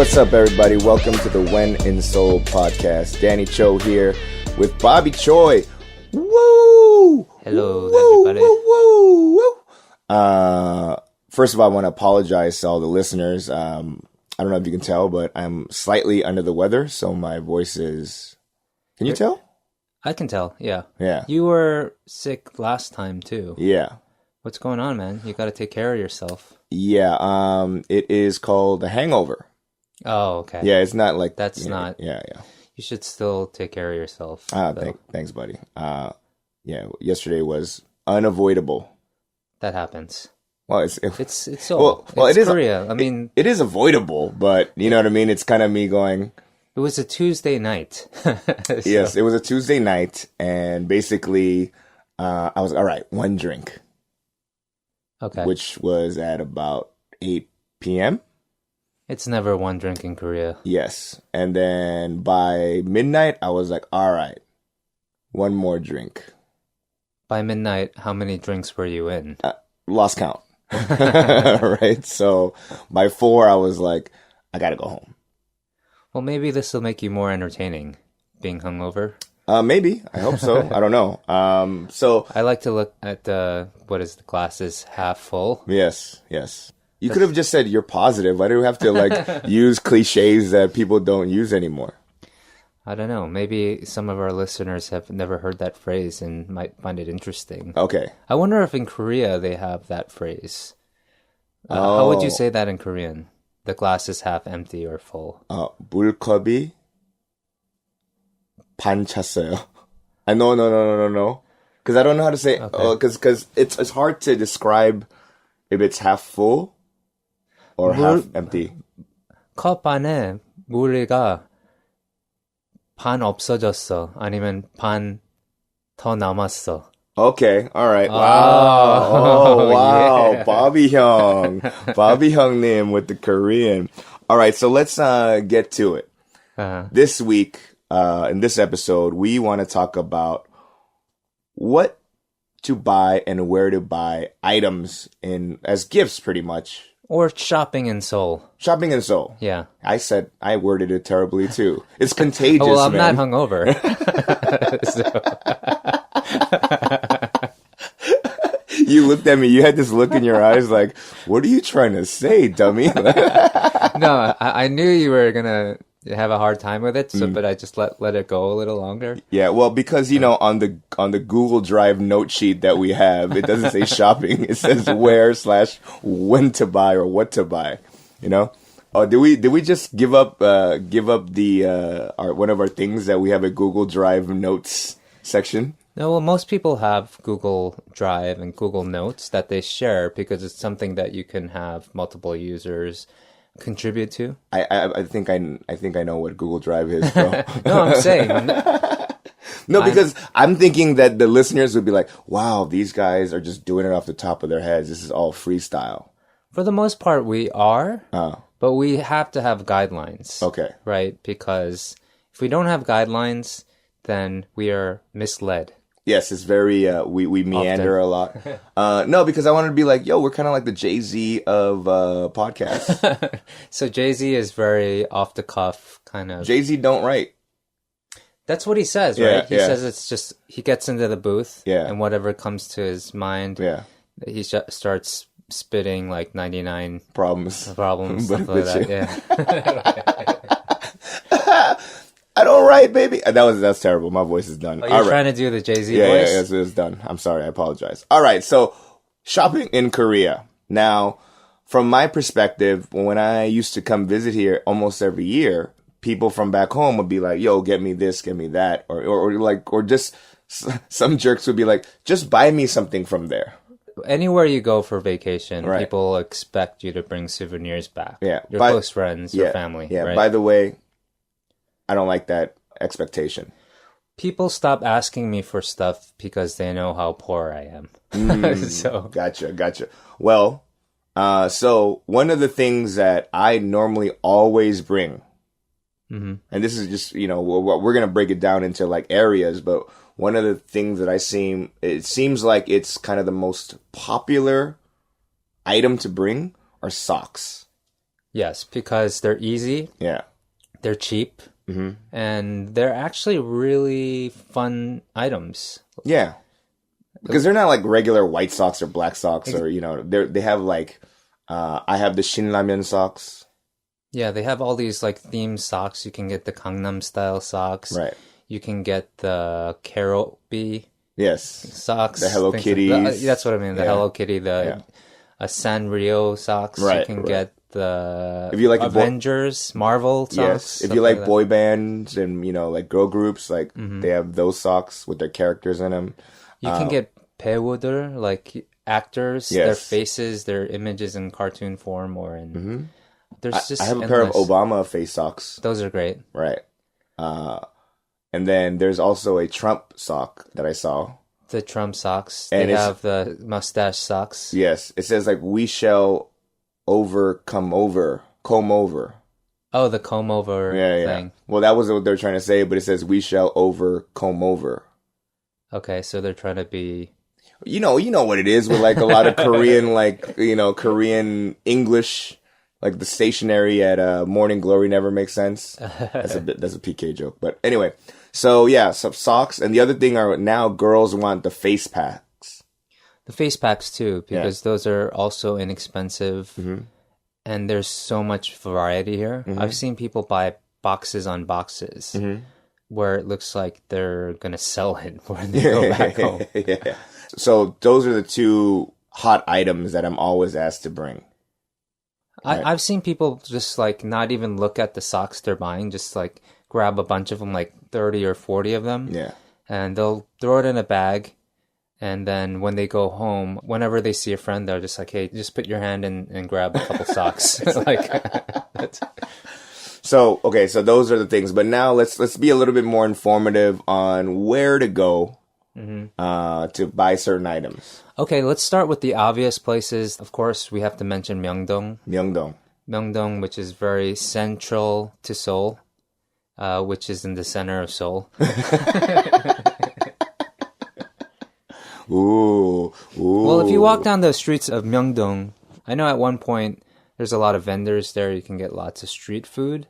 What's up, everybody? Welcome to the When in Seoul podcast. Danny Cho here with Bobby Choi. Woo! Hello, everybody. First of all, I want to apologize to all the listeners. I don't know if you can tell, but I'm slightly under the weather, so my voice is... Can you tell? I can tell, yeah. Yeah. You were sick last time, too. Yeah. What's going on, man? You got to take care of yourself. Yeah, it is called a hangover. Oh, okay. Yeah, it's not like... That's not... Yeah. You should still take care of yourself. Thanks, buddy. Yesterday was unavoidable. That happens. Well, it's Seoul. Well, it's it is Korea. I mean... It is avoidable, but you know what I mean? It's kind of me going... It was a Tuesday night. Yes, it was a Tuesday night, and basically, I was, all right, one drink. Okay. Which was at about 8 p.m.? It's never one drink in Korea. Yes. And then by midnight, I was like, all right, one more drink. By midnight, how many drinks were you in? Lost count. Right? So by 4, I was like, I got to go home. Well, maybe this will make you more entertaining, being hungover. Maybe. I hope so. I don't know. So I like to look at the glasses half full. Yes. You could have just said you're positive. Why do we have to use cliches that people don't use anymore? I don't know. Maybe some of our listeners have never heard that phrase and might find it interesting. Okay. I wonder if in Korea they have that phrase. How would you say that in Korean? The glass is half empty or full. 물컵이 반 찼어요. No. Because I don't know how to say. Because it's hard to describe if it's half full or half empty. 컵 안에 물이가 반 없어졌어. 아니면 반 더 남았어. Okay, all right. Wow. Wow. Yeah. Bobby 형님 with the Korean. All right, so let's get to it. This week, in this episode, we want to talk about what to buy and where to buy items as gifts, pretty much. Or shopping in Seoul. Shopping in Seoul. Yeah. I worded it terribly too. It's contagious, well, I'm man. not hungover. You looked at me. You had this look in your eyes like, what are you trying to say, dummy? No, I knew you were going to have a hard time with it, but I just let it go a little longer. Yeah, well, because, on the Google Drive note sheet that we have, it doesn't say shopping. It says where/when to buy or what to buy, Oh, did we just give up the one of our things that we have a Google Drive notes section? No, well, most people have Google Drive and Google Notes that they share because it's something that you can have multiple users contribute to. I think I know what Google Drive is, bro. No, I'm saying. No, because I'm thinking that the listeners would be like, wow, these guys are just doing it off the top of their heads. This is all freestyle. For the most part, we are. But we have to have guidelines. Okay. Right? Because if we don't have guidelines, then we are misled. Yes, it's very, we meander a lot. No, because I wanted to be like, yo, we're kind of like the Jay-Z of podcasts. So Jay-Z is very off-the-cuff kind of... Jay-Z don't write. That's what he says, right? He says it's just, he gets into the booth, and whatever comes to his mind, he starts spitting like 99 problems, stuff like that. Yeah. I don't write, baby. That's terrible. My voice is done. Oh, you're trying to do the Jay-Z voice? Yeah, it's done. I'm sorry. I apologize. All right. So shopping in Korea. Now, from my perspective, when I used to come visit here almost every year, people from back home would be like, yo, get me this, get me that. Or just some jerks would be like, just buy me something from there. Anywhere you go for vacation, people expect you to bring souvenirs back. Yeah. Your close friends, your family. Yeah. Right? By the way, I don't like that expectation. People stop asking me for stuff because they know how poor I am. So Gotcha. Well, so one of the things that I normally always bring, and this is just, we're going to break it down into like areas, but one of the things that it seems like it's kind of the most popular item to bring are socks. Yes, because they're easy. Yeah. They're cheap. Mm-hmm. And they're actually really fun items. Yeah. Because they're not like regular white socks or black socks or, they have like, I have the Shinramen socks. Yeah, they have all these like themed socks. You can get the Gangnam style socks. Right. You can get the Carobi socks. The Hello Kitties. That's what I mean. The Hello Kitty, the Sanrio socks. Right. You can get the if you like Avengers, Marvel socks. Yes. If you like boy bands and, like girl groups, like they have those socks with their characters in them. You can get 배우들, like actors, their faces, their images in cartoon form or in... Mm-hmm. There's just I have a pair of Obama face socks. Those are great. Right. And then there's also a Trump sock that I saw. The Trump socks. And they have the mustache socks. Yes. It says like, we shall comb over. Oh, the comb over thing. Well, that was what they're trying to say, but it says, we shall comb over. Okay, so they're trying to be... You know what it is with like a lot of Korean, like, Korean English... Like the stationery at Morning Glory never makes sense. That's a PK joke. But anyway, so some socks. And the other thing are now girls want the face packs. The face packs too, because those are also inexpensive. Mm-hmm. And there's so much variety here. Mm-hmm. I've seen people buy boxes on boxes where it looks like they're going to sell it when they go back home. Yeah. So those are the two hot items that I'm always asked to bring. Right. I've seen people just like not even look at the socks they're buying, just like grab a bunch of them, like 30 or 40 of them. Yeah. And they'll throw it in a bag. And then when they go home, whenever they see a friend, they're just like, hey, just put your hand in and grab a couple socks. So those are the things. But now let's be a little bit more informative on where to go to buy certain items. Okay, let's start with the obvious places. Of course, we have to mention Myungdong. Myungdong, which is very central to Seoul, which is in the center of Seoul. Ooh. Well, if you walk down the streets of Myungdong, I know at one point there's a lot of vendors there. You can get lots of street food.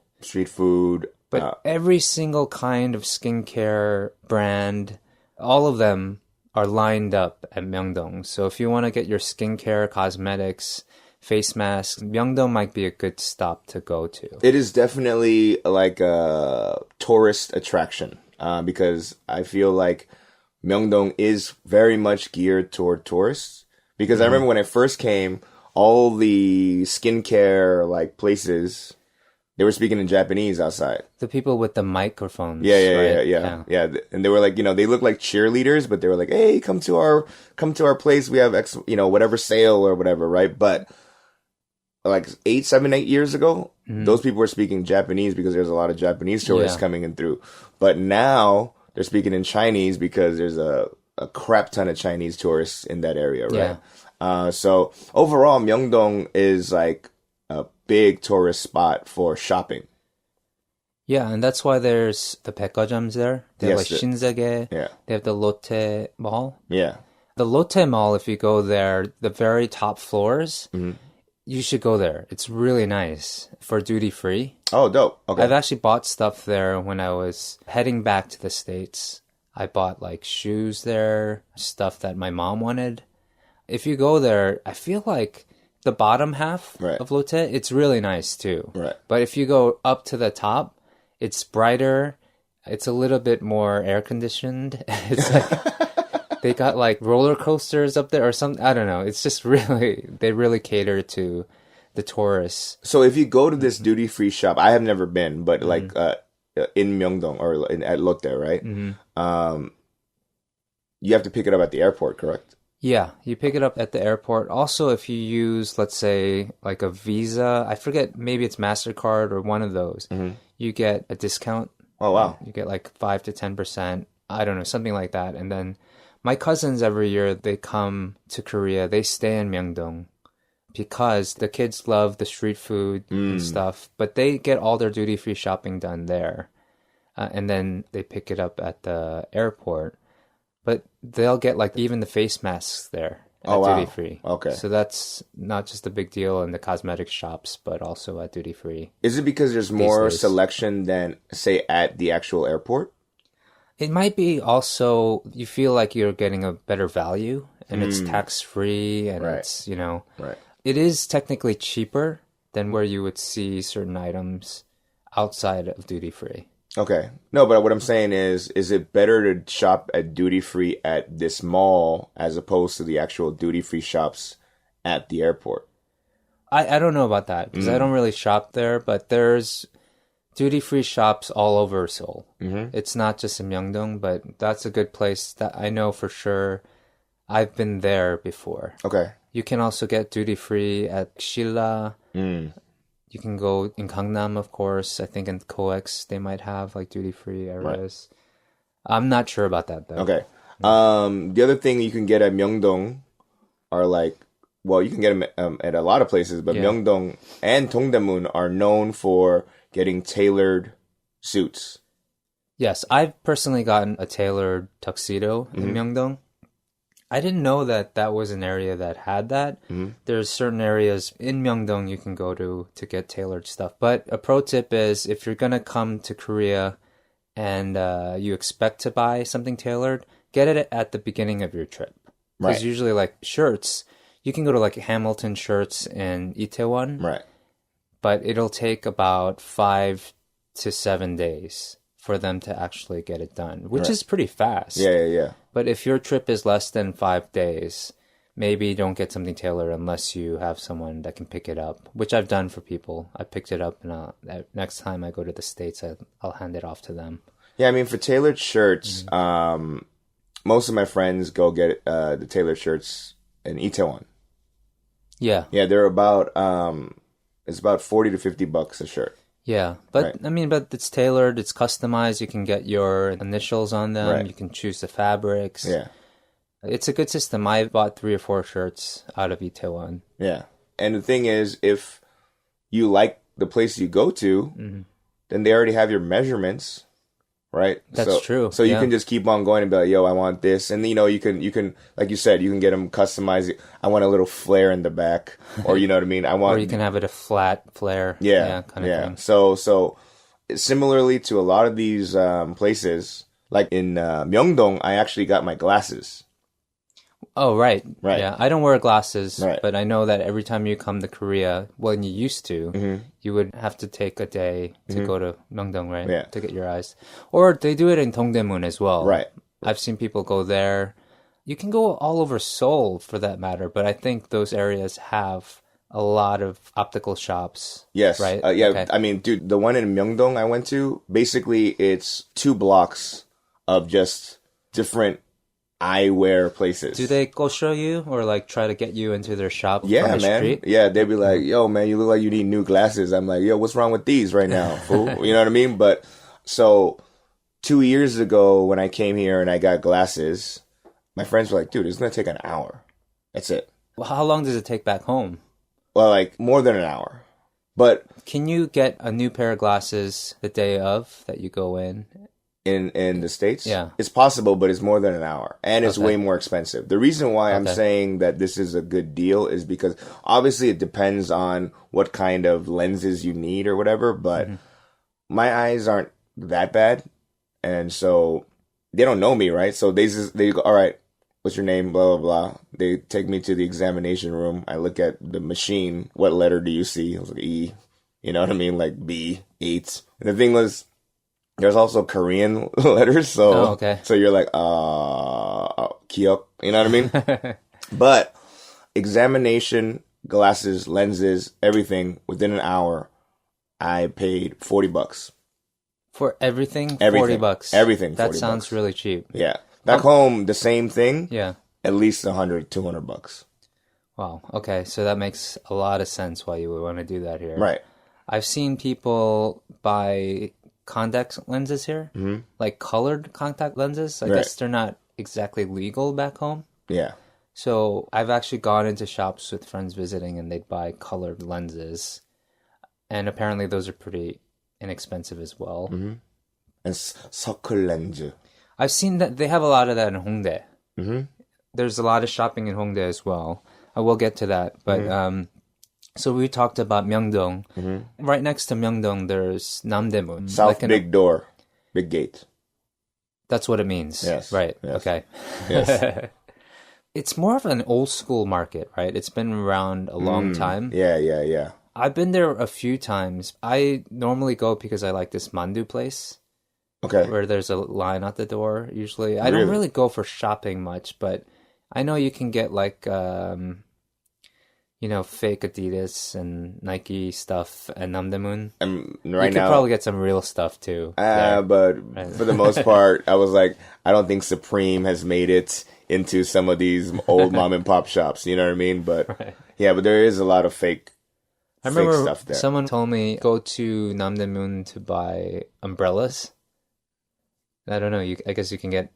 But every single kind of skincare brand, all of them are lined up at Myungdong. So if you want to get your skincare, cosmetics, face masks, Myungdong might be a good stop to go to. It is definitely like a tourist attraction because I feel like Myungdong is very much geared toward tourists. Because I remember when I first came, all the skincare like places, they were speaking in Japanese outside. The people with the microphones. Yeah. And they were like, they look like cheerleaders, but they were like, hey, come to our place. We have whatever sale or whatever, right? But like 8 years ago, those people were speaking Japanese because there's a lot of Japanese tourists coming in through. But now they're speaking in Chinese because there's a crap ton of Chinese tourists in that area, right? Yeah. So overall, Myungdong is like a big tourist spot for shopping. Yeah, and that's why there's the 백화점s there. They have like Shinsegae. Yeah. They have the Lotte Mall. Yeah. The Lotte Mall, if you go there, the very top floors, you should go there. It's really nice for duty free. Oh, dope. Okay. I've actually bought stuff there when I was heading back to the States. I bought like shoes there, stuff that my mom wanted. If you go there, I feel like the bottom half of Lotte, it's really nice too. Right. But if you go up to the top, it's brighter. It's a little bit more air conditioned. It's like they got like roller coasters up there or something. I don't know. It's just they really cater to the tourists. So if you go to this duty free shop, I have never been, but like in Myungdong or at Lotte, right? You have to pick it up at the airport, correct? Yeah, you pick it up at the airport. Also, if you use, let's say, like a Visa, I forget, maybe it's MasterCard or one of those, you get a discount. Oh, wow. You get like 5 to 10%. I don't know, something like that. And then my cousins every year, they come to Korea. They stay in Myungdong because the kids love the street food and stuff. But they get all their duty-free shopping done there. And then they pick it up at the airport. But they'll get like even the face masks there. at duty free. Okay. So that's not just a big deal in the cosmetic shops, but also at duty free. Is it because there's more selection than, say, at the actual airport? It might be also you feel like you're getting a better value and it's tax free and it's, it is technically cheaper than where you would see certain items outside of duty free. Okay. No, but what I'm saying is it better to shop at duty-free at this mall as opposed to the actual duty-free shops at the airport? I don't know about that because I don't really shop there, but there's duty-free shops all over Seoul. It's not just in Myungdong, but that's a good place that I know for sure. I've been there before. Okay. You can also get duty-free at Shilla. You can go in Gangnam, of course. I think in COEX they might have like duty-free areas. Right. I'm not sure about that though. Okay. The other thing you can get at Myungdong are like, well, you can get them at a lot of places, but Myungdong and Dongaemum are known for getting tailored suits. Yes, I've personally gotten a tailored tuxedo in Myungdong. I didn't know that was an area that had that. There's certain areas in Myungdong you can go to get tailored stuff. But a pro tip is if you're going to come to Korea and you expect to buy something tailored, get it at the beginning of your trip. Because usually like shirts, you can go to like Hamilton Shirts in Itaewon. Right. But it'll take about 5 to 7 days for them to actually get it done, which is pretty fast. Yeah. But if your trip is less than 5 days, maybe don't get something tailored unless you have someone that can pick it up, which I've done for people. I picked it up, and next time I go to the States, I'll hand it off to them. Yeah, I mean, for tailored shirts, most of my friends go get the tailored shirts in Itaewon. Yeah. Yeah, they're about, it's about $40 to $50 a shirt. Yeah, but I mean, but it's tailored, it's customized. You can get your initials on them. Right. You can choose the fabrics. Yeah. It's a good system. I bought 3 or 4 shirts out of Itaewon. Yeah. And the thing is, if you like the place you go to, then they already have your measurements, right? That's true. So you can just keep on going and be like, yo, I want this. And, you can, like you said, you can get them customized. I want a little flare in the back. Or, you know what I mean? Or you can have it a flat flare. Yeah. Kind of thing. So similarly to a lot of these places, like in Myungdong, I actually got my glasses. Oh, right. Right. Yeah, I don't wear glasses, right. But I know that every time you come to Korea, when you used to, you would have to take a day to go to Myungdong, right? Yeah. To get your eyes. Or they do it in Dongaemum as well. Right. I've seen people go there. You can go all over Seoul for that matter, but I think those areas have a lot of optical shops. Yes. Right? Yeah. Okay. I mean, dude, the one in Myungdong I went to, basically it's 2 blocks of just different eyewear places. Do they go show you or like try to get you into their shop? Yeah, from the man. Street? Yeah, they'd be like, yo, man, you look like you need new glasses. I'm like, yo, what's wrong with these right now, fool? You know what I mean? But so 2 years ago when I came here and I got glasses, my friends were like, dude, it's going to take an hour. That's it. Well, how long does it take back home? Well, like more than an hour. But can you get a new pair of glasses the day of that you go in? In the States? Yeah. It's possible, but it's more than an hour. And it's way more expensive. The reason why I'm saying that this is a good deal is because obviously it depends on what kind of lenses you need or whatever, but my eyes aren't that bad. And so they don't know me, right? So they go, all right, what's your name? Blah, blah, blah. They take me to the examination room. I look at the machine. What letter do you see? I was like, E. You know what I mean? Like B, 8. And the thing was, there's also Korean letters, so so you're like, kiok, you know what I mean? But examination, glasses, lenses, everything within an hour, I paid $40 for everything. Everything. $40. Everything. That sounds really cheap. Yeah. Back home, the same thing. Yeah. At least $100, $200. Wow. Okay, so that makes a lot of sense why you would want to do that here. Right. I've seen people buy contact lenses here, like colored contact lenses. I guess they're not exactly legal back home. Yeah. So I've actually gone into shops with friends visiting and they'd buy colored lenses. And apparently those are pretty inexpensive as well. And circle lens. I've seen that they have a lot of that in Hongdae. there's a lot of shopping in Hongdae as well. I will get to that. But so we talked about Myungdong. Right next to Myungdong, there's Namdaemun. South big door, big gate. That's what it means. Yes. Right. Yes. Okay. Yes. It's more of an old school market, right? It's been around a long time. Yeah. I've been there a few times. I normally go because I like this mandu place. Okay. Where there's a line at the door, usually. I don't really go for shopping much, but I know you can get like, fake Adidas and Nike stuff and Namdaemun. You could probably get some real stuff too. But for the most part, I was like, I don't think Supreme has made it into some of these old mom and pop shops. You know what I mean? But yeah, but there is a lot of fake stuff there. Someone told me go to Namdaemun to buy umbrellas. I don't know. I guess you can get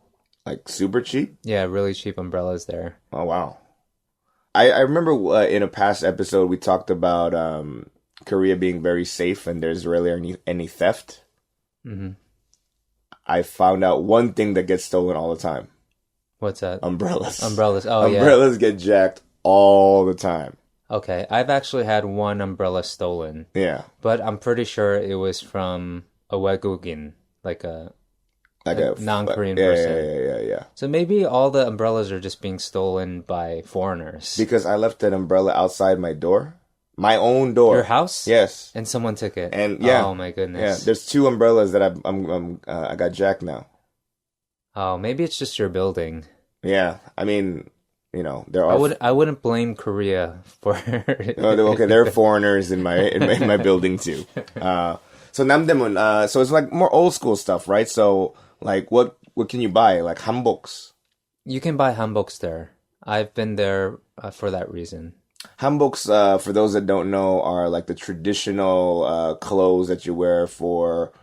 like super cheap. Yeah, really cheap umbrellas there. Oh wow! I remember in a past episode we talked about Korea being very safe and there's rarely any theft. I found out one thing that gets stolen all the time. What's that? Umbrellas. Oh, yeah. Umbrellas get jacked all the time. Okay, I've actually had one umbrella stolen. Yeah, but I'm pretty sure it was from a Wegugin, like a non-Korean person. Yeah. So maybe all the umbrellas are just being stolen by foreigners. Because I left an umbrella outside my door. My own door. Your house? Yes. And someone took it. And yeah. Oh my goodness. Yeah. There's 2 umbrellas that I got jacked now. Oh, maybe it's just your building. Yeah. I mean, there are. I wouldn't blame Korea for. Okay, there are foreigners in my building too. So Namdaemun. So it's like more old school stuff, right? So like, what can you buy? Like hanboks. You can buy hanboks there. I've been there for that reason. Hanboks, for those that don't know, are like the traditional clothes that you wear for,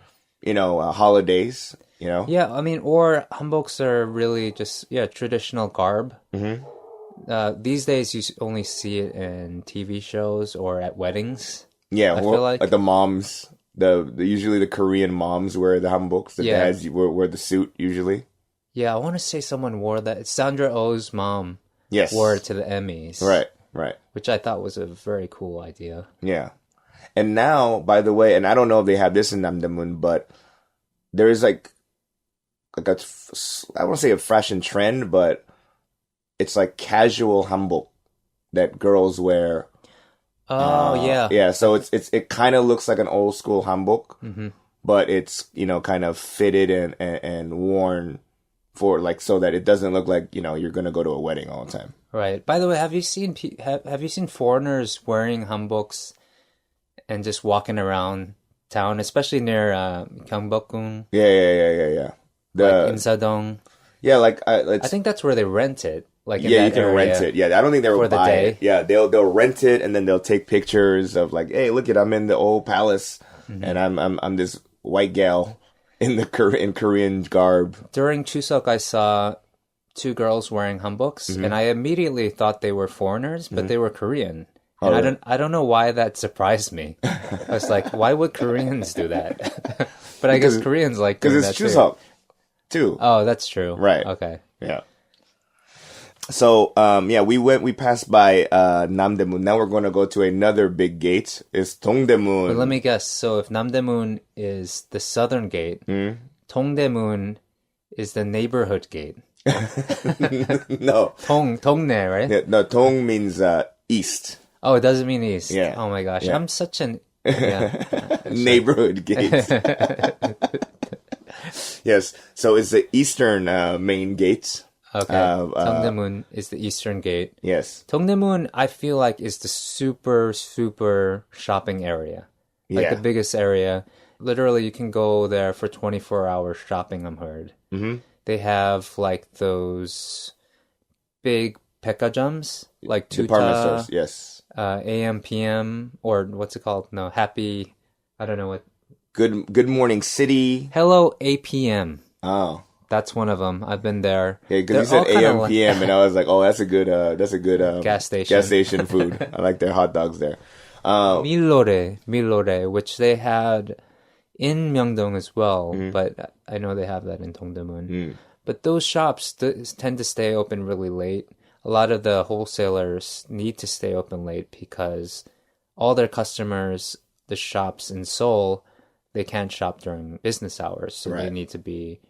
holidays. Yeah, I mean, or hanboks are really just traditional garb. These days you only see it in TV shows or at weddings. Yeah, I feel like the moms, usually the Korean moms wear the hanboks. The dads wear the suit usually. Yeah, I want to say someone wore that. Sandra Oh's mom. Yes, wore it to the Emmys. Right. Which I thought was a very cool idea. Yeah, and now, by the way, and I don't know if they have this in Namdaemun, but there is like I don't want to say a fashion trend, but it's like casual hanbok that girls wear. Oh yeah. Yeah, so it kind of looks like an old school hanbok, but it's kind of fitted and worn for like so that it doesn't look like you're gonna go to a wedding all the time. Right. By the way, have you seen foreigners wearing hanboks and just walking around town, especially near Gyeongbokgung? Yeah. Like Insadong. Yeah, like I think that's where they rent it. Like in you that can area rent it. Yeah, I don't think they would buy it. Yeah, they'll rent it and then they'll take pictures of like, hey, look I'm in the old palace and I'm this white gal in Korean garb. During Chuseok, I saw 2 girls wearing hanboks, and I immediately thought they were foreigners, but they were Korean. And I don't know why that surprised me. I was like, why would Koreans do that? But I guess Koreans like doing that because it's Chuseok too. Oh, that's true. Right. Okay. Yeah. So, we passed by Namdaemun. Now we're going to go to another big gate. It's Dongaemum. But let me guess. So if Namdaemun is the southern gate, Dongaemum is the neighborhood gate. No. Dongnae, right? Yeah, no, Dong means east. Oh, it doesn't mean east. Yeah. Oh my gosh. Yeah. I'm such an... neighborhood gate. Yes. So it's the eastern main gate. Okay. Dongaemum is the eastern gate. Yes. Dongaemum, I feel like, is the super, super shopping area. Like the biggest area. Literally, you can go there for 24 hours shopping, I'm heard. They have like those big 백화점s, like department stores, yes. AM, PM, or what's it called? No, Happy, I don't know what. Good Morning City. Hello, APM. Oh. That's one of them. I've been there. Yeah, because you said AM, PM, and I was like, oh, that's a good gas station. Gas station food. I like their hot dogs there. Milore, which they had in Myungdong as well, but I know they have that in Dongdaemun. But those shops tend to stay open really late. A lot of the wholesalers need to stay open late because all their customers, the shops in Seoul, they can't shop during business hours, so they need to be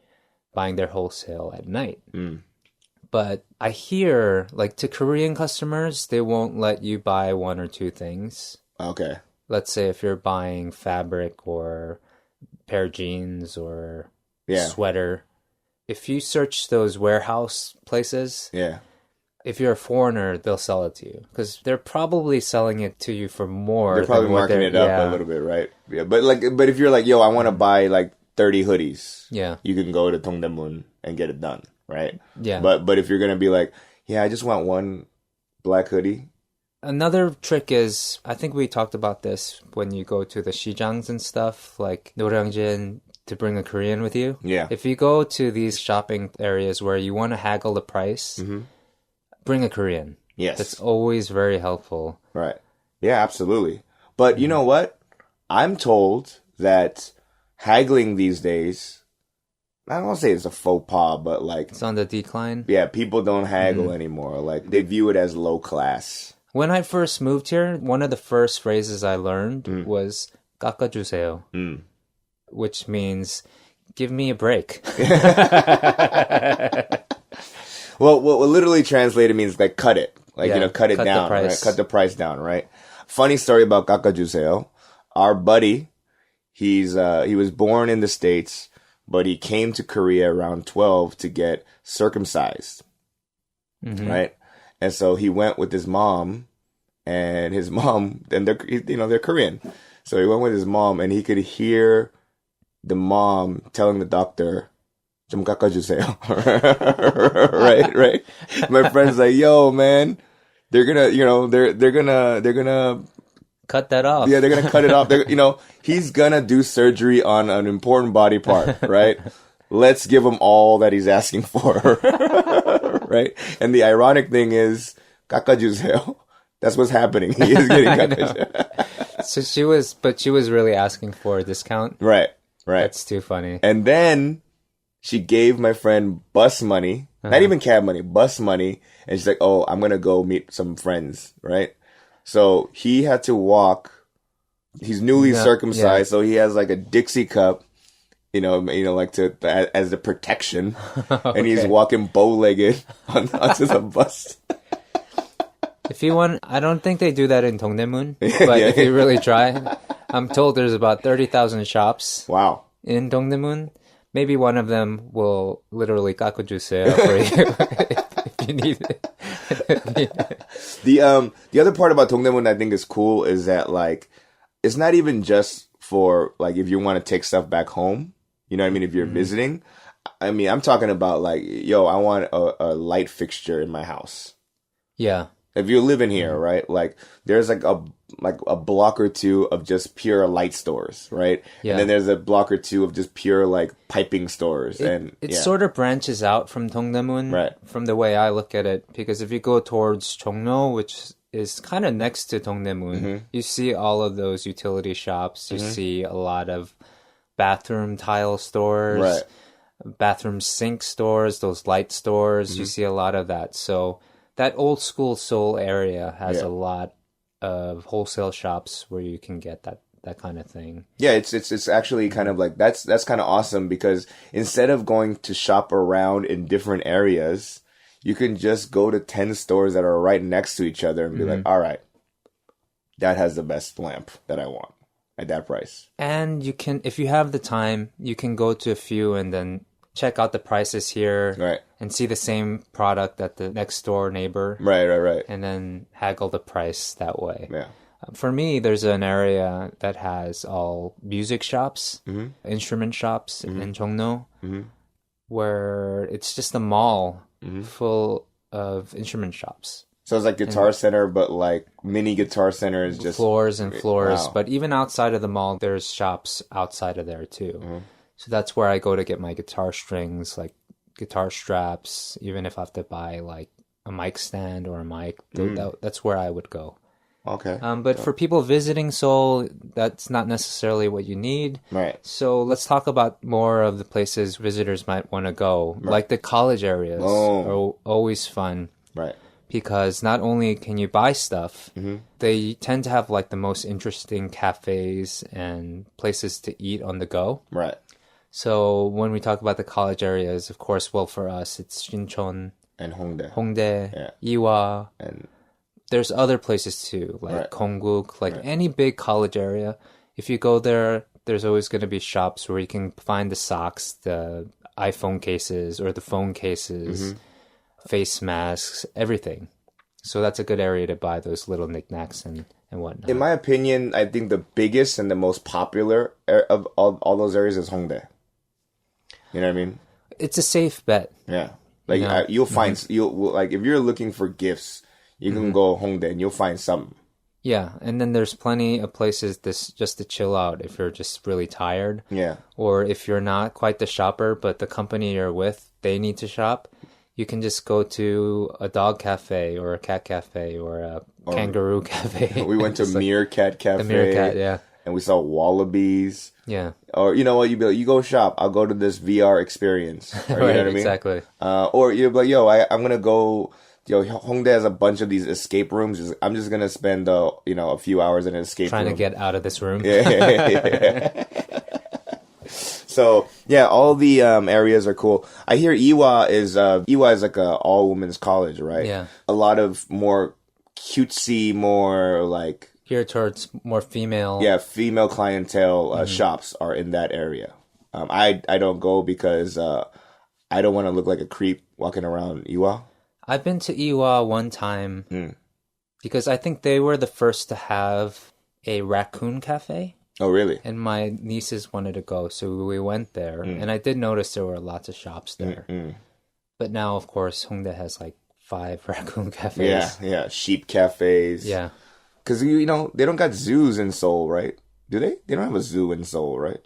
buying their wholesale at night. But I hear, like, to Korean customers, they won't let you buy one or two things. Okay. Let's say if you're buying fabric or pair of jeans or sweater. If you search those warehouse places, if you're a foreigner, they'll sell it to you. Because they're probably selling it to you for more. They're probably marking it up a little bit, right? Yeah, but if you're like, yo, I want to buy like 30 hoodies, you can go to Dongaemum and get it done, right? Yeah. But if you're going to be like, yeah, I just want one black hoodie. Another trick is, I think we talked about this when you go to the 시장s and stuff, like 노량진, to bring a Korean with you. Yeah. If you go to these shopping areas where you want to haggle the price, bring a Korean. Yes. That's always very helpful. Right. Yeah, absolutely. But you know what? I'm told that haggling these days, I don't want to say it's a faux pas, but like... It's on the decline? Yeah, people don't haggle anymore. Like, they view it as low class. When I first moved here, one of the first phrases I learned was 깎아주세요. Which means, give me a break. Well, what literally translated means like cut it. Like, cut it down. Right? Cut the price down, right? Funny story about 깎아주세요. Our buddy, he was born in the States, but he came to Korea around 12 to get circumcised. Right? And so he went with his mom, and his mom, and they're Korean. So he went with his mom, and he could hear the mom telling the doctor, 좀 깎아주세요. right? My friend's like, yo, man, they're gonna cut that off. Yeah, they're gonna cut it off. He's gonna do surgery on an important body part, right? Let's give him all that he's asking for, right? And the ironic thing is, 깎아주세요. That's what's happening. He is getting 깎아주세요. So she was really asking for a discount. Right. That's too funny. And then she gave my friend bus money, not even cab money, bus money. And she's like, oh, I'm going to go meet some friends, right? So he had to walk. He's newly circumcised, so he has like a Dixie cup, like as the protection. Okay. And he's walking bow-legged onto the bus. If you want, I don't think they do that in Dongaemum, but if you really try, I'm told there's about 30,000 shops. Wow. In Dongaemum. Maybe one of them will literally 깎아주세요 for you if you need it. The other part about Dongaemum I think is cool is that like it's not even just for like if you want to take stuff back home. You know what I mean? If you're visiting. I mean, I'm talking about like, yo, I want a light fixture in my house. Yeah. If you're living here, right? Like there's like a block or two of just pure light stores, right? Yeah. And then there's a block or two of just pure like piping stores. It sort of branches out from Dongaemum, right? From the way I look at it, because if you go towards Jongno, which is kind of next to Dongaemum, you see all of those utility shops. You see a lot of bathroom tile stores, bathroom sink stores, those light stores. You see a lot of that. So that old school Seoul area has a lot of wholesale shops where you can get that kind of thing. Yeah, it's actually kind of like that's kind of awesome because instead of going to shop around in different areas, you can just go to 10 stores that are right next to each other and be like, all right, that has the best lamp that I want at that price. And you can, if you have the time, you can go to a few and then check out the prices here and see the same product at the next door neighbor. Right. And then haggle the price that way. Yeah. For me, there's an area that has all music shops, instrument shops in Jongno, where it's just a mall full of instrument shops. So it's like Guitar Center, but like mini Guitar Center is just... Floors and floors. Wow. But even outside of the mall, there's shops outside of there too. So that's where I go to get my guitar strings, like guitar straps, even if I have to buy like a mic stand or a mic. That's where I would go. Okay. But for people visiting Seoul, that's not necessarily what you need. Right. So let's talk about more of the places visitors might want to go. Right. Like the college areas are always fun. Right. Because not only can you buy stuff, they tend to have like the most interesting cafes and places to eat on the go. Right. So when we talk about the college areas, of course, well, for us, it's Shincheon and Hongdae, Iwa, and there's other places too, like Kongguk, like any big college area. If you go there, there's always going to be shops where you can find the socks, the iPhone cases or the phone cases, face masks, everything. So that's a good area to buy those little knickknacks and whatnot. In my opinion, I think the biggest and the most popular of all those areas is Hongdae. You know what I mean? It's a safe bet. Yeah. Like you'll find, like if you're looking for gifts, you can go Hongdae and you'll find something. Yeah, and then there's plenty of places just to chill out if you're just really tired. Yeah. Or if you're not quite the shopper, but the company you're with, they need to shop. You can just go to a dog cafe or a cat cafe or a kangaroo cafe. We went to Meerkat Cafe. The Meerkat, yeah. And we saw wallabies. Yeah. Or you know what, you go shop. I'll go to this VR experience. Or, you know what I mean? Exactly. Or you're like, I'm gonna go. Hongdae has a bunch of these escape rooms. I'm just gonna spend a few hours in an escape room. Trying to get out of this room. Yeah. So yeah, all the areas are cool. I hear Iwa is like a all women's college, right? Yeah. A lot of more cutesy, more like geared towards more female. Yeah, female clientele shops are in that area. I don't go because I don't want to look like a creep walking around Iwa. I've been to Iwa one time because I think they were the first to have a raccoon cafe. Oh, really? And my nieces wanted to go, so we went there. And I did notice there were lots of shops there. But now, of course, Hongdae has like 5 raccoon cafes. Yeah. Sheep cafes. Yeah. Because, they don't got zoos in Seoul, right? Do they? They don't have a zoo in Seoul, right?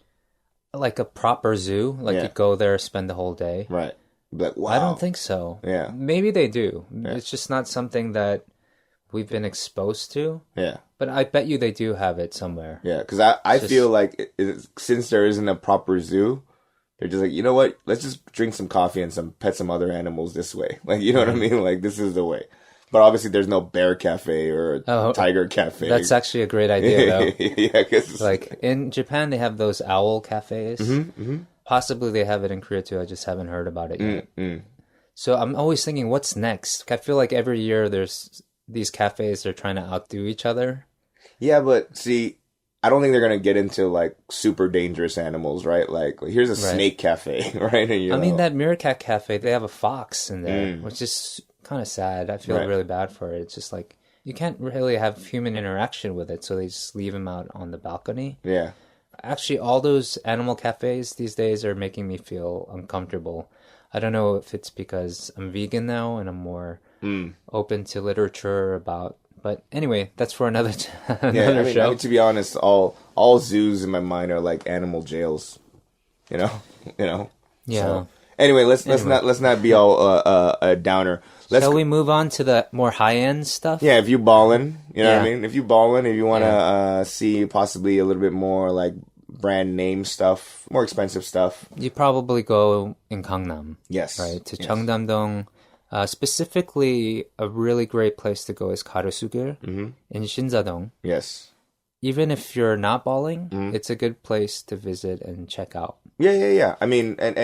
Like a proper zoo? Like you go there, spend the whole day? Right. But wow. I don't think so. Yeah. Maybe they do. Yeah. It's just not something that we've been exposed to. Yeah. But I bet you they do have it somewhere. Yeah, because I feel like since there isn't a proper zoo, they're just like, you know what? Let's just drink some coffee and pet some other animals this way. Like, you know what I mean? Like, this is the way. But obviously, there's no bear cafe or tiger cafe. That's actually a great idea, though. Yeah, because like in Japan, they have those owl cafes. Possibly they have it in Korea too. I just haven't heard about it yet. So I'm always thinking, what's next? I feel like every year there's these cafes are trying to outdo each other. Yeah, but see, I don't think they're going to get into, like, super dangerous animals, right? Like here's a snake cafe, right? And, I mean, that Meerkat Cafe, they have a fox in there, which is kind of sad. I feel really bad for it. It's just like, you can't really have human interaction with it, so they just leave him out on the balcony. Yeah. Actually, all those animal cafes these days are making me feel uncomfortable. I don't know if it's because I'm vegan now and I'm more open to literature about... But anyway, that's for another show. I mean, to be honest, all zoos in my mind are like animal jails. You know. Yeah. So, anyway, let's not be all a downer. Shall we move on to the more high end stuff? Yeah, if you ballin', you know what I mean. If you ballin', if you want to see possibly a little bit more like brand name stuff, more expensive stuff, you probably go in Gangnam. Yes. Right to Cheongdam-dong. Specifically, a really great place to go is Garosugil in Insadong. Yes. Even if you're not balling, it's a good place to visit and check out. Yeah. I mean, and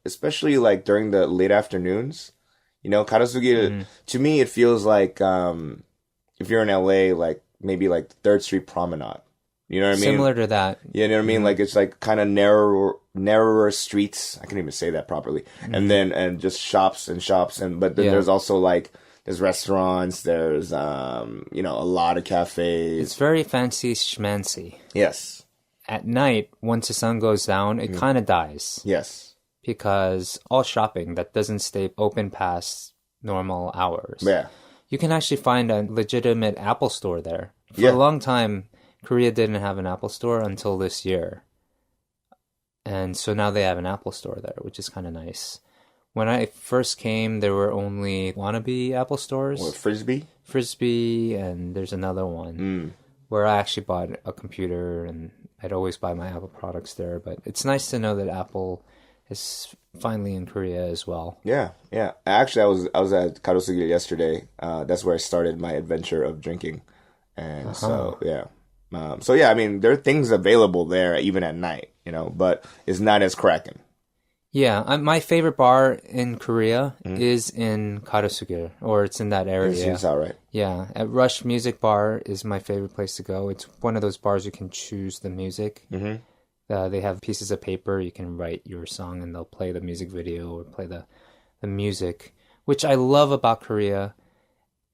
especially like during the late afternoons, Garosugil, to me, it feels like if you're in LA, like maybe like 3rd Street Promenade. You know what I mean? Similar to that. You know what I mean? Like it's like kind of narrower streets. I can't even say that properly. And then just shops, but then there's also like there's restaurants. There's a lot of cafes. It's very fancy schmancy. Yes. At night, once the sun goes down, it kind of dies. Yes. Because all shopping that doesn't stay open past normal hours. Yeah. You can actually find a legitimate Apple store there. For a long time, Korea didn't have an Apple store until this year. And so now they have an Apple store there, which is kind of nice. When I first came, there were only wannabe Apple stores. What, Frisbee? Frisbee, and there's another one where I actually bought a computer, and I'd always buy my Apple products there. But it's nice to know that Apple is finally in Korea as well. Yeah, yeah. Actually, I was at Garosugil yesterday. That's where I started my adventure of drinking, and so yeah. I mean, there are things available there even at night, but it's not as cracking. Yeah, my favorite bar in Korea is in Garosugil, or it's in that area. It's all right. Yeah, at Rush Music Bar is my favorite place to go. It's one of those bars you can choose the music. Mm-hmm. They have pieces of paper. You can write your song, and they'll play the music video or play the music, which I love about Korea.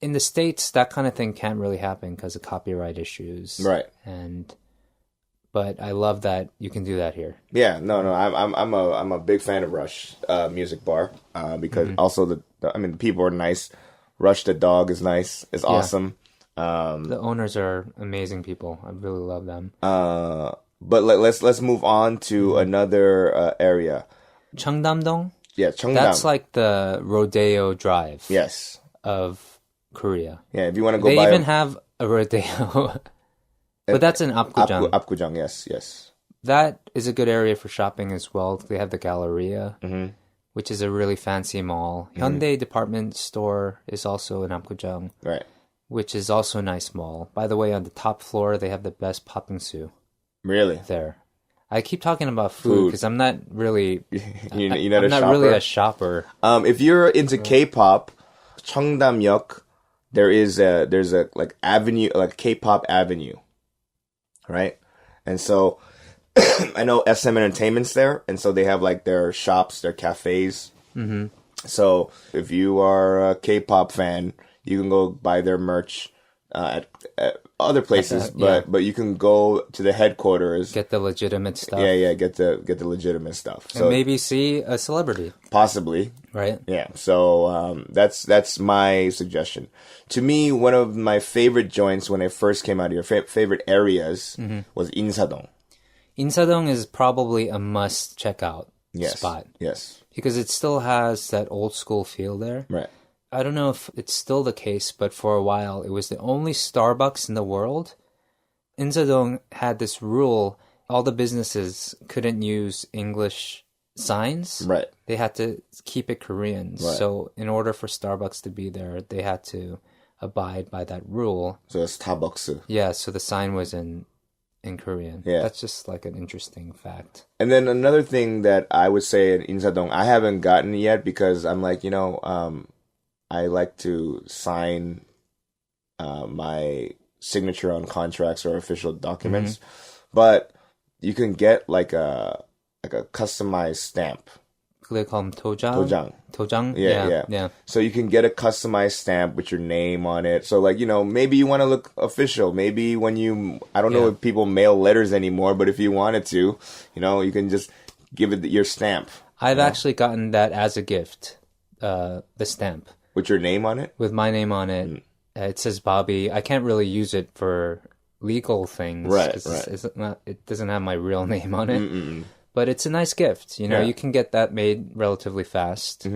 In the States, that kind of thing can't really happen because of copyright issues. Right. But I love that you can do that here. Yeah, no, I'm a big fan of Rush Music Bar because also the people are nice. Rush the dog is nice. It's awesome. The owners are amazing people. I really love them. But let's move on to another area. Cheongdam-dong? Yeah, Cheongdam. That's like the rodeo drive. Yes. Of Korea. Yeah, if you want to go they even have a rodeo. But that's in Apgujeong. Apgujeong, yes. That is a good area for shopping as well. They have the Galleria, which is a really fancy mall. Hyundai department store is also in Apgujeong, right? Which is also a nice mall. By the way, on the top floor, they have the best patbingsu. Really? There. I keep talking about food because I'm not really... I'm not really a shopper. If you're into K-pop, Cheongdam-yeok, there's a like avenue, like K-pop avenue. Right? And so I know SM Entertainment's there, and so they have like their shops, their cafes. Mm-hmm. So if you are a K-pop fan, you can go buy their merch at other places, but you can go to the headquarters, get the legitimate stuff. Yeah, get the legitimate stuff. So and maybe see a celebrity, possibly. Right? Yeah. So that's my suggestion. To me, one of my favorite joints when I first came out here, favorite areas was Insadong. Insadong is probably a must check out spot. Yes. Because it still has that old school feel there. Right. I don't know if it's still the case, but for a while, it was the only Starbucks in the world. Insadong had this rule, all the businesses couldn't use English signs. Right. They had to keep it Korean. Right. So in order for Starbucks to be there, they had to abide by that rule. So it's Starbucks. Yeah, so the sign was in Korean. Yeah. That's just like an interesting fact. And then another thing that I would say in Insadong, I haven't gotten yet because I'm like, I like to sign my signature on contracts or official documents, but you can get like a customized stamp. They call them tojang. Tojang? Yeah. So you can get a customized stamp with your name on it. So like, maybe you want to look official. Maybe when I don't know if people mail letters anymore, but if you wanted to, you can just give it your stamp. I've actually gotten that as a gift, the stamp. With your name on it? With my name on it. It says Bobby. I can't really use it for legal things. Right. It doesn't have my real name on it. But it's a nice gift. You can get that made relatively fast.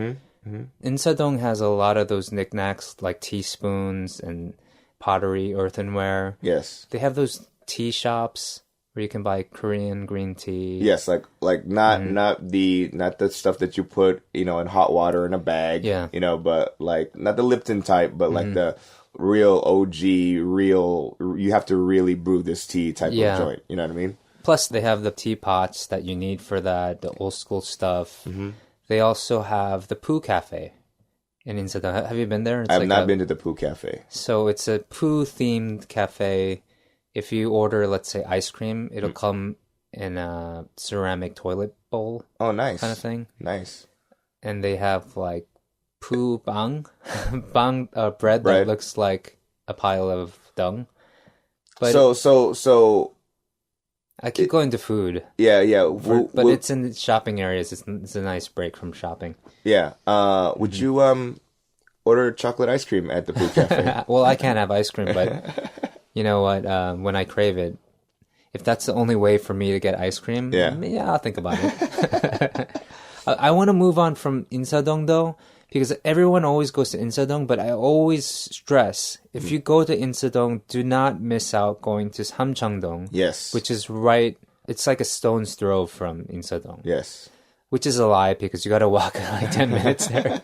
Insadong has a lot of those knickknacks like teaspoons and pottery, earthenware. Yes. They have those tea shops where you can buy Korean green tea. Yes, like not the stuff that you put, in hot water in a bag. Yeah. But like not the Lipton type, but like the real OG, you have to really brew this tea type of joint. You know what I mean? Plus, they have the teapots that you need for that, the old school stuff. They also have the Poo Cafe in Insadong. Have you been there? I've not been to the Poo Cafe. So it's a poo-themed cafe. If you order, let's say, ice cream, it'll come in a ceramic toilet bowl. Oh, nice. Kind of thing. Nice. And they have, like, poo bang, bread that looks like a pile of dung. But so I keep going to food. Yeah. But it's in the shopping areas. It's a nice break from shopping. Yeah. Would you order chocolate ice cream at the Poo Cafe? Well, I can't have ice cream, but you know what? When I crave it, if that's the only way for me to get ice cream, I'll think about it. I want to move on from Insadong though, because everyone always goes to Insadong, but I always stress, if you go to Insadong, do not miss out going to Samcheongdong. Yes. Which is right, it's like a stone's throw from Insadong. Yes. Which is a lie because you got to walk like 10 minutes there.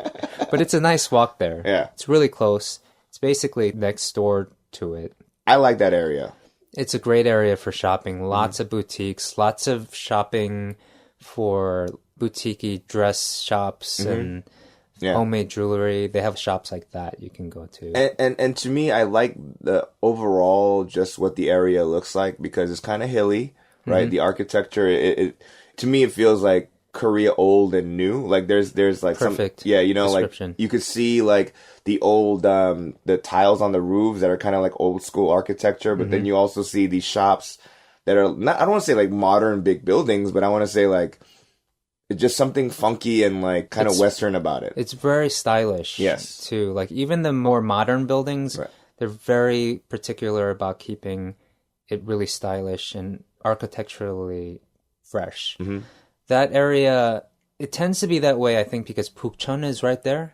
But it's a nice walk there. Yeah. It's really close. It's basically next door to it. I like that area. It's a great area for shopping. Lots of boutiques, lots of shopping for boutique dress shops and homemade jewelry. They have shops like that you can go to. And to me, I like the overall just what the area looks like because it's kind of hilly, right? The architecture, it to me, it feels like Korea old and new. Like there's like perfect like you could see like the old the tiles on the roofs that are kind of like old school architecture, but then you also see these shops that are not, I don't want to say like modern big buildings, but I want to say like it's just something funky and like kind of Western about it. It's very stylish. Yes. Too. Like even the more modern buildings, they're very particular about keeping it really stylish and architecturally fresh. That area, it tends to be that way, I think, because Pukchon is right there.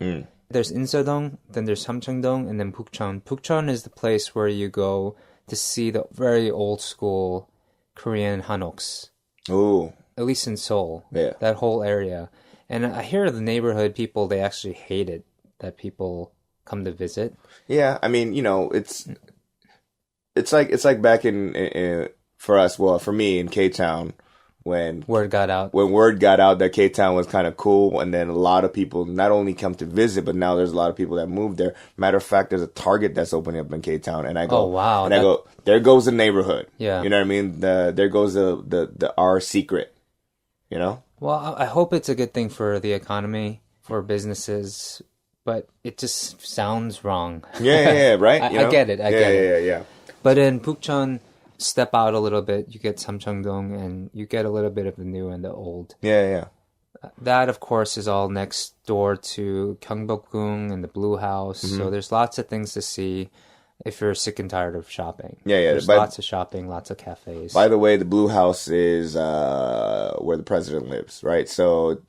There's Insadong, then there's Samcheongdong, and then Pukchon. Pukchon is the place where you go to see the very old school Korean hanoks. Oh. At least in Seoul. Yeah. That whole area. And I hear the neighborhood people, they actually hate it that people come to visit. Yeah, I mean, it's like back in for us, well, for me in K-Town, when word got out that K-Town was kind of cool, and then a lot of people not only come to visit, but now there's a lot of people that move there. Matter of fact, there's a Target that's opening up in K-Town, and I go, oh wow, and I go, there goes the neighborhood. Yeah, you know what I mean? There goes the our secret. Well, I hope it's a good thing for the economy, for businesses, but it just sounds wrong. Yeah, right. I get it. I get it. Yeah. But in Pukchon, step out a little bit, you get Samcheongdong, and you get a little bit of the new and the old. Yeah. That, of course, is all next door to Gyeongbokgung and the Blue House. So there's lots of things to see if you're sick and tired of shopping. Yeah. There's lots of shopping, lots of cafes. By the way, the Blue House is where the president lives, right? So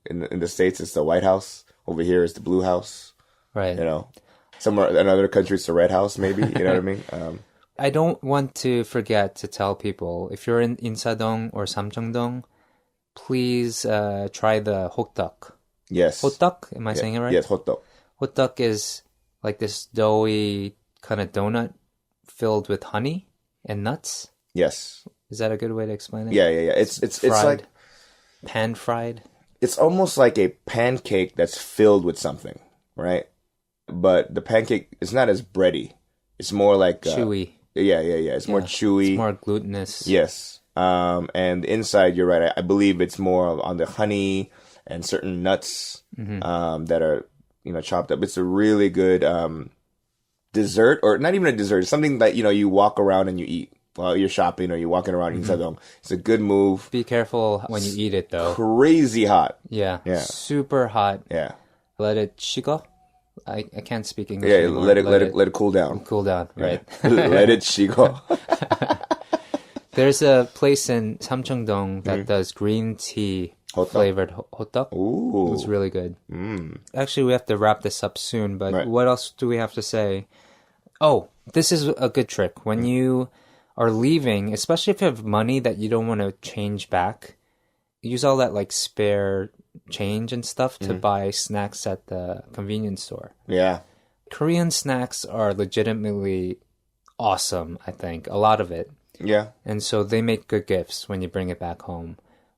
in the States, it's the White House. Over here is the Blue House. Right. Somewhere in other countries, the Red House, maybe. You know what I mean? I don't want to forget to tell people, if you're in Insadong or Samcheongdong, please try the hotteok. Yes. Hotteok? Am I saying it right? Yes, hotteok. Hotteok is like this doughy kind of donut filled with honey and nuts. Yes. Is that a good way to explain it? Yeah. It's like pan-fried. It's almost like a pancake that's filled with something, right? But the pancake is not as bready. It's more like chewy. Yeah. It's more chewy. It's more glutinous. Yes. And inside, you're right. I believe it's more on the honey and certain nuts that are chopped up. It's a really good dessert, or not even a dessert. It's something that you walk around and you eat while you're shopping or you're walking around Insadong. It's a good move. Be careful when you eat it, though. Crazy hot. Yeah. Super hot. Yeah. Let it shigo. I can't speak English. Yeah, let it cool down. Cool down, right? Let it shigo. There's a place in Samcheongdong that does green tea flavored hotteok. Ooh, it's really good. Actually, we have to wrap this up soon, but what else do we have to say? Oh, this is a good trick. When you are leaving, especially if you have money that you don't want to change back, use all that like spare change and stuff to buy snacks at the convenience store. Yeah. Korean snacks are legitimately awesome, I think. A lot of it. Yeah. And so they make good gifts when you bring it back home.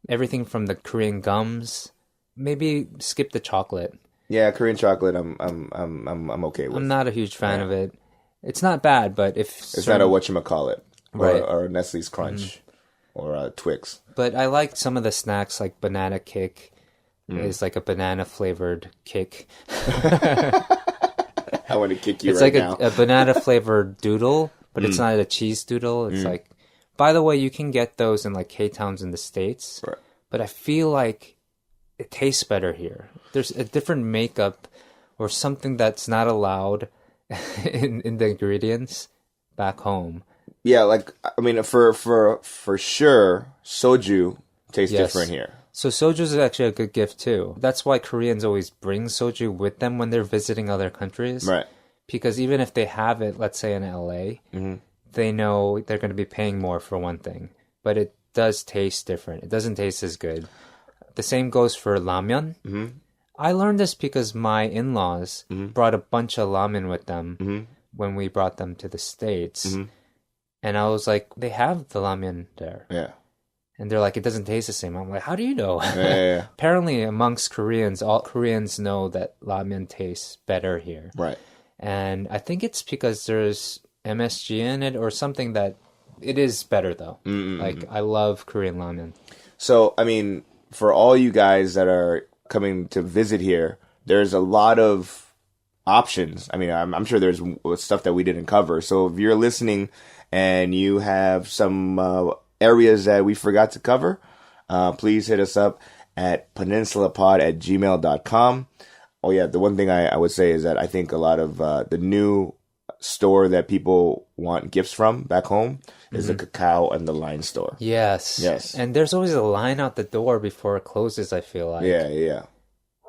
Everything from the Korean gums, maybe skip the chocolate. Yeah, Korean chocolate I'm okay with. I'm not a huge fan of it. It's not bad, but if it's not a whatchamacallit. Right. Or Nestle's Crunch. Or Twix. But I like some of the snacks like Banana Kick. Is like a banana flavored kick. I want to kick you it's right like now. a banana flavored doodle, but it's not a cheese doodle. It's like, by the way, you can get those in like K-Towns in the States, right. But I feel like it tastes better here. There's a different makeup or something that's not allowed in the ingredients back home. Yeah, like, I mean, for sure, soju tastes different here. So soju is actually a good gift too. That's why Koreans always bring soju with them when they're visiting other countries. Right. Because even if they have it, let's say in LA, they know they're going to be paying more for one thing. But it does taste different. It doesn't taste as good. The same goes for ramen. I learned this because my in-laws brought a bunch of ramen with them when we brought them to the States. And I was like, they have the ramen there. Yeah. And they're like, it doesn't taste the same. I'm like, how do you know? Yeah. Apparently, amongst Koreans, all Koreans know that ramen tastes better here. Right. And I think it's because there's MSG in it or something that it is better, though. Like, I love Korean ramen. So, I mean, for all you guys that are coming to visit here, there's a lot of options. I mean, I'm sure there's stuff that we didn't cover. So if you're listening and you have some areas that we forgot to cover, please hit us up at peninsulapod@gmail.com. Oh yeah, the one thing I would say is that I think a lot of the new store that people want gifts from back home is the Cacao and the Line store. Yes. And there's always a line out the door before it closes, I feel like. Yeah.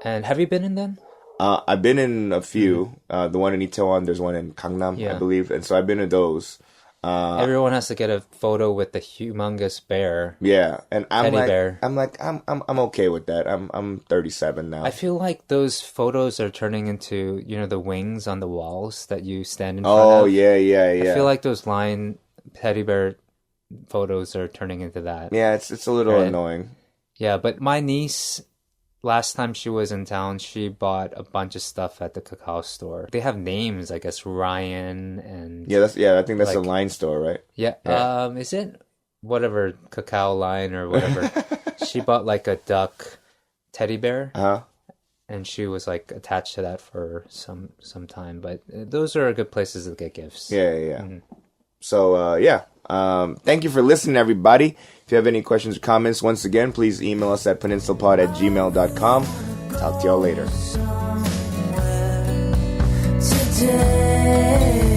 And have you been in them? I've been in a few. The one in Itaewon, there's one in Gangnam, I believe. And so I've been in those. Everyone has to get a photo with the humongous bear. Yeah, and I'm like, I'm okay with that. I'm 37 now. I feel like those photos are turning into, the wings on the walls that you stand in front of. Oh yeah. I feel like those line teddy bear photos are turning into that. Yeah, it's a little annoying. Yeah, but my niece, last time she was in town, she bought a bunch of stuff at the Cacao store. They have names, I guess, Ryan and... I think that's a Line store, right? Yeah. Is it whatever, Cacao Line or whatever? She bought like a duck teddy bear. And she was like attached to that for some time. But those are good places to get gifts. Yeah. So, thank you for listening, everybody. If you have any questions or comments, once again, please email us at peninsulapod@gmail.com. Talk to y'all later. Today.